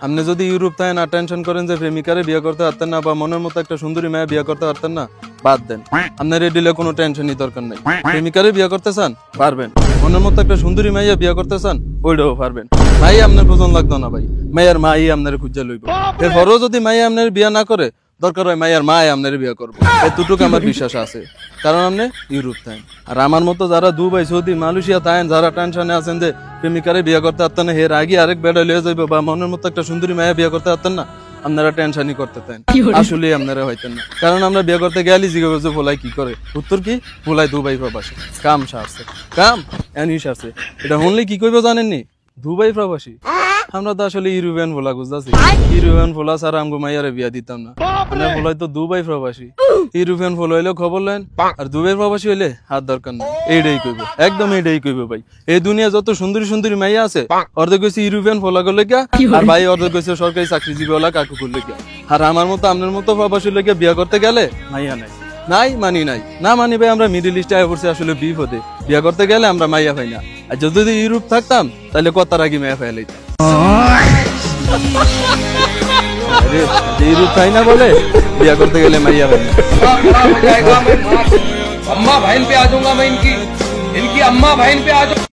আপনি যদি ইউরোপ থেকে না টেনশন করেন যে প্রেমিকারে বিয়ে করতে পারতেন না বা মনের মতো একটা সুন্দরী মেয়ে বিয়ে করতে পারতেন না, বাদ দেন। আপনার এই ডিলে কোনো টেনশনই দরকার নাই। প্রেমিকারে বিয়ে করতে চান, পারবেন। মনের মতো একটা সুন্দরী মেয়ে বিয়ে করতে চান, ওইটাও পারবেন। মাই আপনার প্রয়োজন লাগতো না ভাই, মাইয়ার মাই আপনার খুঁজে লইব। এরপরও যদি মাই আপনার বিয়ে না করে, দরকার হয় মাইয়ার মাই আপনার বিয়ে করবো, এতটুকু আমার বিশ্বাস আছে। কারণ আপনি ইউরোপ থাকেন। আর আমার মতো যারা দুবাই, সৌদি, মালয়েশিয়া থাকেন, যারা টেনশনে আছেন যে প্রেমিকারে বিয়ে করতে পারতেন না, এর আগে আরেক বেড়া লিয়ে যাইব বা মনের মতো একটা সুন্দরী মায়া বিয়ে করতে পারতেন না, আপনারা টেনশনই করতে থাকেন। আসলে আপনারা হইতেন না। কারণ আমরা বিয়ে করতে গেলি জিজ্ঞাসা যে ভোলাই কি করে, উত্তর কি, ভোলাই দুবাই প্রবাসী। কাম সারছে, কাম এনি সারছে। এটা শুনলে কি কইব জানেননি? দুবাই প্রবাসী। আমরা তো আসলে ইউরোপিয়ান ভোলা বুঝতেছি। ইউরোপিয়ান ভোলা ছাড়া আমগো মাইয়ারে বিয়া দিতাম না। আমরা ভোলাই তো দুবাই প্রবাসী। ইউরোপিয়ান ভোলা হইলেও খবর লেন, আর দুবাই প্রবাসী হইলে হাত দরকার নেই। এইটাই কইব, একদম এইটাই কইব ভাই। এই দুনিয়া যত সুন্দরী সুন্দরী মাইয়া আছে, অর্ধেক কইছে ইউরোপিয়ান ভোলা করলে গিয়া, আর ভাই অর্ধেক কইছে সরকারি চাকরিজীবী ওলা কাকু করলে গিয়া। আর আমার মতো আপনার মতো প্রবাসী লেগে বিয়া করতে গেলে মাইয়া নাই। নাই মানি নাই, না মানি ভাই। আমরা মিডিল ইস্টে আয় পড়ছি আসলে বিপদে। বিয়া করতে গেলে আমরা মাইয়া পাই না। আর যদি ইউরোপ থাকতাম তাহলে কতার আগে মাইয়া পাই লাইতাম। ইউরোপ তাই না বলে বিয়া করতে গেলে মাইয়া পাই না। अम्मा बहन पे आ जाऊंगा मैं, इनकी अम्मा बहन पे आ जाऊंगा।